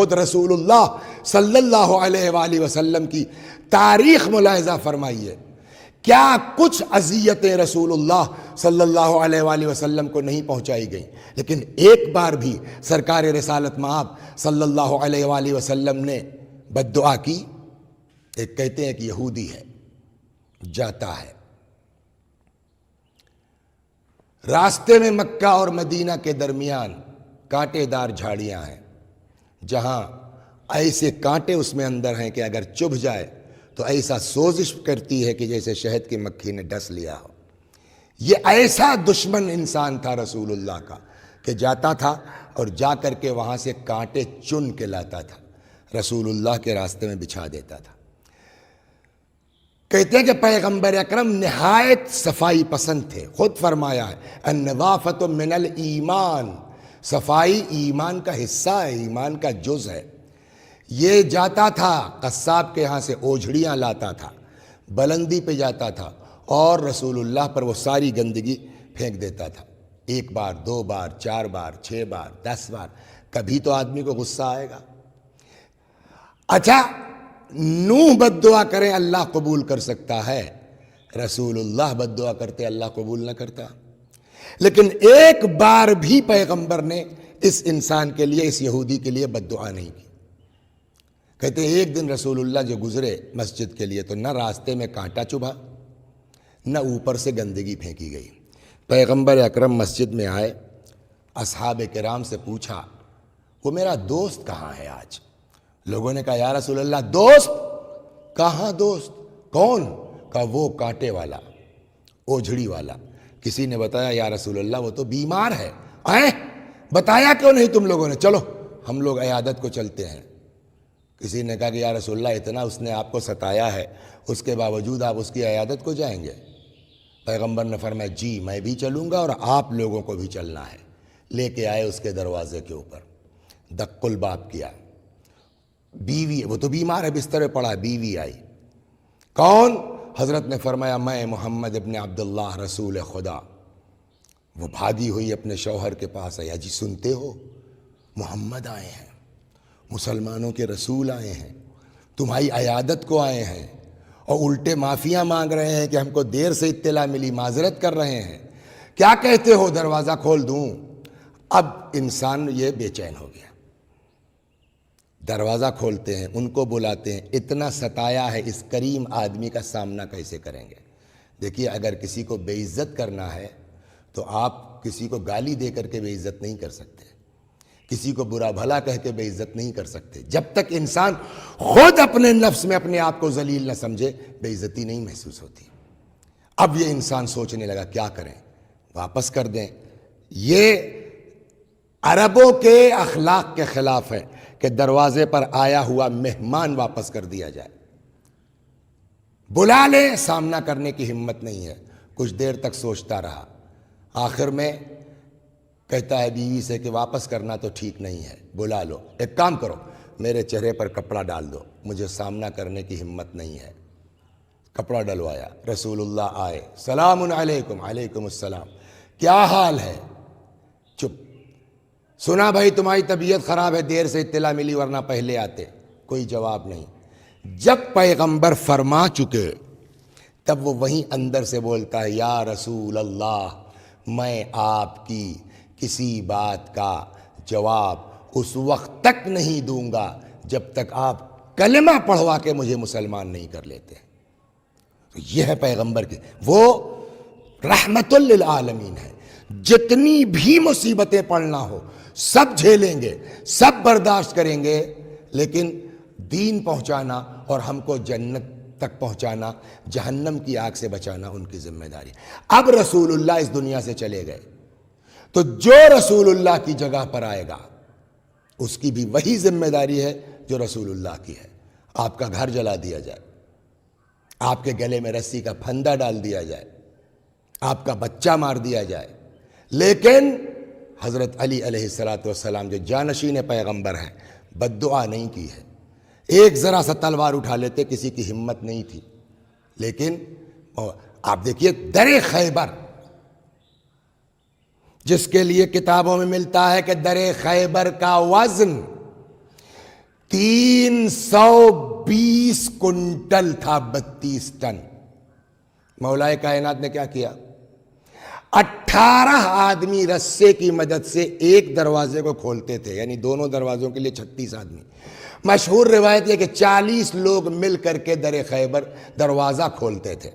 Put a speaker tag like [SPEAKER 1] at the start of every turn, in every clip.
[SPEAKER 1] خود رسول اللہ صلی اللہ علیہ وآلہ وسلم کی تاریخ ملاحظہ فرمائیے، کیا کچھ اذیتیں رسول اللہ صلی اللہ علیہ وآلہ وسلم کو نہیں پہنچائی گئیں، لیکن ایک بار بھی سرکار رسالت مآب صلی اللہ علیہ وآلہ وسلم نے بد دعا کی؟ ایک کہتے ہیں کہ یہودی ہے، جاتا ہے، راستے میں مکہ اور مدینہ کے درمیان کانٹے دار جھاڑیاں ہیں، جہاں ایسے کانٹے اس میں اندر ہیں کہ اگر چبھ جائے تو ایسا سوزش کرتی ہے کہ جیسے شہد کی مکھی نے ڈس لیا ہو۔ یہ ایسا دشمن انسان تھا رسول اللہ کا کہ جاتا تھا اور جا کر کے وہاں سے کانٹے چن کے لاتا تھا، رسول اللہ کے راستے میں بچھا دیتا تھا۔ کہتے ہیں کہ پیغمبر اکرم نہایت صفائی پسند تھے، خود فرمایا ہے النظافۃ من الایمان، صفائی ایمان کا حصہ ہے، ایمان کا جز ہے۔ یہ جاتا تھا قصاب کے ہاں سے اوجھڑیاں لاتا تھا، بلندی پہ جاتا تھا اور رسول اللہ پر وہ ساری گندگی پھینک دیتا تھا، 1 بار 2 بار 4 بار 6 بار 10 بار، کبھی تو آدمی کو غصہ آئے گا۔ اچھا، نوح بد دعا کریں اللہ قبول کر سکتا ہے، رسول اللہ بد دعا کرتے اللہ قبول نہ کرتا۔ لیکن ایک بار بھی پیغمبر نے اس انسان کے لیے، اس یہودی کے لیے بد دعا نہیں کی۔ کہتے ہیں ایک دن رسول اللہ جو گزرے مسجد کے لیے تو نہ راستے میں کانٹا چبھا، نہ اوپر سے گندگی پھینکی گئی۔ پیغمبر اکرم مسجد میں آئے، اصحاب کرام سے پوچھا وہ میرا دوست کہاں ہے آج؟ لوگوں نے کہا یا رسول اللہ دوست کہاں؟ دوست کون؟ کہا وہ کانٹے والا، اوجھڑی والا۔ کسی نے بتایا یا رسول اللہ وہ تو بیمار ہے۔ بتایا کیوں نہیں تم لوگوں نے؟ چلو ہم لوگ عیادت کو چلتے ہیں۔ کسی نے کہا کہ یا رسول اللہ اتنا اس نے آپ کو ستایا ہے، اس کے باوجود آپ اس کی عیادت کو جائیں گے؟ پیغمبر نے فرمایا جی میں بھی چلوں گا اور آپ لوگوں کو بھی چلنا ہے۔ لے کے آئے اس کے دروازے کے اوپر، دق الباب کیا، بیوی، وہ تو بیمار ہے بستر پہ پڑا ہے، بیوی آئی۔ کون؟ حضرت نے فرمایا میں محمد ابن عبداللہ رسول خدا۔ وہ بھاگی ہوئی اپنے شوہر کے پاس آئی، جی سنتے ہو محمد آئے ہیں، مسلمانوں کے رسول آئے ہیں، تمہاری عیادت کو آئے ہیں اور الٹے معافیاں مانگ رہے ہیں کہ ہم کو دیر سے اطلاع ملی، معذرت کر رہے ہیں، کیا کہتے ہو دروازہ کھول دوں؟ اب انسان یہ بے چین ہو گیا، دروازہ کھولتے ہیں، ان کو بلاتے ہیں، اتنا ستایا ہے، اس کریم آدمی کا سامنا کیسے کریں گے؟ دیکھیے اگر کسی کو بے عزت کرنا ہے تو آپ کسی کو گالی دے کر کے بے عزت نہیں کر سکتے، کسی کو برا بھلا کہہ کے بے عزت نہیں کر سکتے، جب تک انسان خود اپنے نفس میں اپنے آپ کو ذلیل نہ سمجھے بے عزتی نہیں محسوس ہوتی۔ اب یہ انسان سوچنے لگا کیا کریں، واپس کر دیں؟ یہ عربوں کے اخلاق کے خلاف ہے کہ دروازے پر آیا ہوا مہمان واپس کر دیا جائے، بلا لے، سامنا کرنے کی ہمت نہیں ہے۔ کچھ دیر تک سوچتا رہا، آخر میں کہتا ہے بیوی سے کہ واپس کرنا تو ٹھیک نہیں ہے، بلا لو، ایک کام کرو میرے چہرے پر کپڑا ڈال دو، مجھے سامنا کرنے کی ہمت نہیں ہے۔ کپڑا ڈلوایا، رسول اللہ آئے، سلام علیکم، علیکم السلام، کیا حال ہے؟ چپ۔ سنا بھائی تمہاری طبیعت خراب ہے، دیر سے اطلاع ملی ورنہ پہلے آتے۔ کوئی جواب نہیں۔ جب پیغمبر فرما چکے تب وہ وہیں اندر سے بولتا ہے یا رسول اللہ میں آپ کی کسی بات کا جواب اس وقت تک نہیں دوں گا جب تک آپ کلمہ پڑھوا کے مجھے مسلمان نہیں کر لیتے۔ تو یہ ہے پیغمبر کی، وہ رحمت للعالمین ہے، جتنی بھی مصیبتیں پڑھنا ہو سب جھیلیں گے، سب برداشت کریں گے، لیکن دین پہنچانا اور ہم کو جنت تک پہنچانا، جہنم کی آگ سے بچانا ان کی ذمہ داری۔ اب رسول اللہ اس دنیا سے چلے گئے تو جو رسول اللہ کی جگہ پر آئے گا اس کی بھی وہی ذمہ داری ہے جو رسول اللہ کی ہے۔ آپ کا گھر جلا دیا جائے، آپ کے گلے میں رسی کا پھندا ڈال دیا جائے، آپ کا بچہ مار دیا جائے، لیکن حضرت علی علیہ السلام جو جانشین پیغمبر ہیں بد دعا نہیں کی ہے۔ ایک ذرا سا تلوار اٹھا لیتے، کسی کی ہمت نہیں تھی، لیکن آپ دیکھیے در خیبر، جس کے لیے کتابوں میں ملتا ہے کہ در خیبر کا وزن 320 کنٹل تھا، 32 ٹن۔ مولا کائنات نے کیا کیا؟ 18 آدمی رسے کی مدد سے ایک دروازے کو کھولتے تھے، یعنی دونوں دروازوں کے لیے 36 آدمی۔ مشہور روایت یہ کہ 40 لوگ مل کر کے در خیبر دروازہ کھولتے تھے۔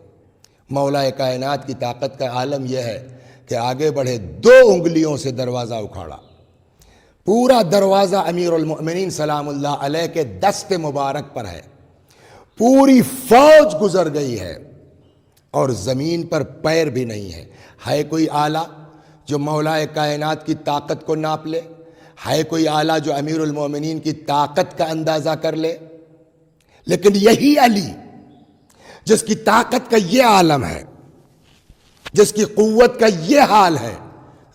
[SPEAKER 1] مولا کائنات کی طاقت کا عالم یہ ہے کہ آگے بڑھے، 2 انگلیوں سے دروازہ اکھاڑا، پورا دروازہ امیر المؤمنین سلام اللہ علیہ کے دست مبارک پر ہے، پوری فوج گزر گئی ہے اور زمین پر پیر بھی نہیں ہے۔ ہے کوئی آلہ جو مولا کائنات کی طاقت کو ناپ لے؟ ہے کوئی آلہ جو امیر المومنین کی طاقت کا اندازہ کر لے؟ لیکن یہی علی جس کی طاقت کا یہ عالم ہے، جس کی قوت کا یہ حال ہے،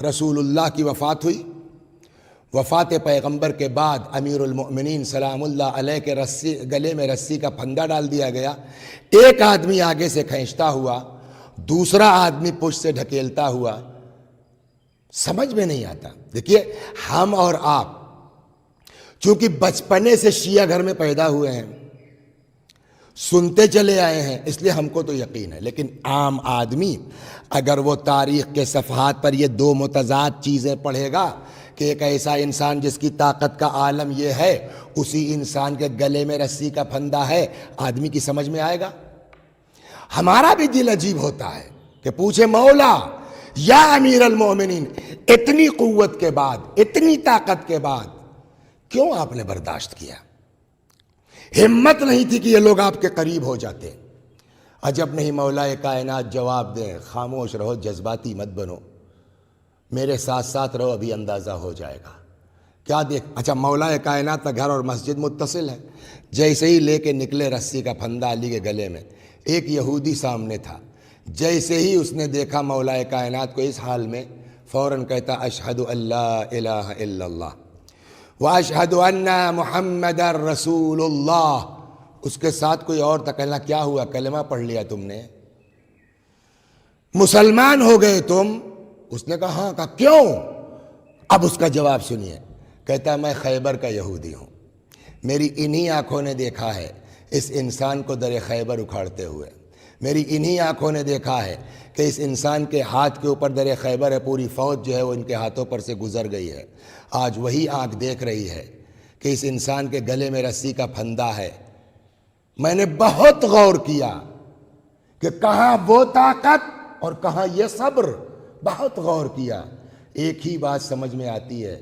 [SPEAKER 1] رسول اللہ کی وفات ہوئی، وفات پیغمبر کے بعد امیر المؤمنین سلام اللہ علیہ کے گلے میں رسی کا پھندا ڈال دیا گیا، ایک آدمی آگے سے کھینچتا ہوا، دوسرا آدمی پشت سے ڈھکیلتا ہوا، سمجھ میں نہیں آتا۔ دیکھیے، ہم اور آپ چونکہ بچپنے سے شیعہ گھر میں پیدا ہوئے ہیں، سنتے چلے آئے ہیں، اس لیے ہم کو تو یقین ہے، لیکن عام آدمی اگر وہ تاریخ کے صفحات پر یہ 2 متضاد چیزیں پڑھے گا کہ ایک ایسا انسان جس کی طاقت کا عالم یہ ہے، اسی انسان کے گلے میں رسی کا پھندا ہے، آدمی کی سمجھ میں آئے گا؟ ہمارا بھی دل عجیب ہوتا ہے کہ پوچھے مولا یا امیر المومنین، اتنی قوت کے بعد، اتنی طاقت کے بعد کیوں آپ نے برداشت کیا؟ ہمت نہیں تھی کہ یہ لوگ آپ کے قریب ہو جاتے؟ عجب نہیں مولا کائنات جواب دیں، خاموش رہو، جذباتی مت بنو، میرے ساتھ ساتھ رہو، ابھی اندازہ ہو جائے گا۔ کیا دیکھ، اچھا مولا کائنات کا گھر اور مسجد متصل ہے، جیسے ہی لے کے نکلے رسی کا پھندا علی کے گلے میں، ایک یہودی سامنے تھا، جیسے ہی اس نے دیکھا مولا کائنات کو اس حال میں، فوراً کہتا اشہد ان لا الہ الا اللہ واشہد ان محمد رسول اللہ۔ اس کے ساتھ کوئی اور تھا، کہنا کیا ہوا، کلمہ پڑھ لیا تم نے، مسلمان ہو گئے تم؟ اس نے کہا ہاں۔ کہا کیوں؟ اب اس کا جواب سنیے، کہتا میں خیبر کا یہودی ہوں، میری انہی آنکھوں نے دیکھا ہے اس انسان کو در خیبر اکھاڑتے ہوئے، میری انہی آنکھوں نے دیکھا ہے کہ اس انسان کے ہاتھ کے اوپر در خیبر ہے، پوری فوج جو ہے وہ ان کے ہاتھوں پر سے گزر گئی ہے، آج وہی آنکھ دیکھ رہی ہے کہ اس انسان کے گلے میں رسی کا پھندا ہے۔ میں نے بہت غور کیا کہ کہاں وہ طاقت اور کہاں یہ صبر، بہت غور کیا، ایک ہی بات سمجھ میں آتی ہے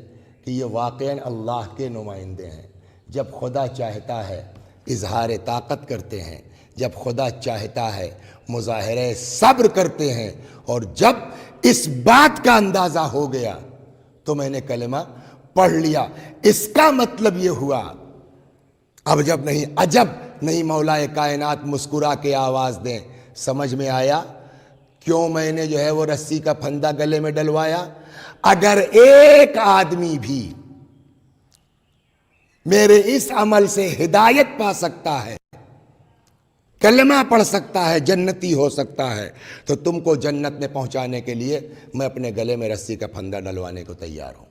[SPEAKER 1] کہ یہ واقعاً اللہ کے نمائندے ہیں۔ جب خدا چاہتا ہے اظہار طاقت کرتے ہیں، جب خدا چاہتا ہے مظاہرہ صبر کرتے ہیں، اور جب اس بات کا اندازہ ہو گیا تو میں نے کلمہ پڑھ لیا۔ اس کا مطلب یہ ہوا، اب جب نہیں، عجب نہیں مولا کائنات مسکرا کے آواز دیں، سمجھ میں آیا کیوں میں نے جو ہے وہ رسی کا پھندا گلے میں ڈلوایا؟ اگر ایک آدمی بھی میرے اس عمل سے ہدایت پا سکتا ہے، کلمہ پڑھ سکتا ہے، جنتی ہو سکتا ہے، تو تم کو جنت میں پہنچانے کے لیے میں اپنے گلے میں رسی کا پھندا ڈلوانے کو تیار ہوں۔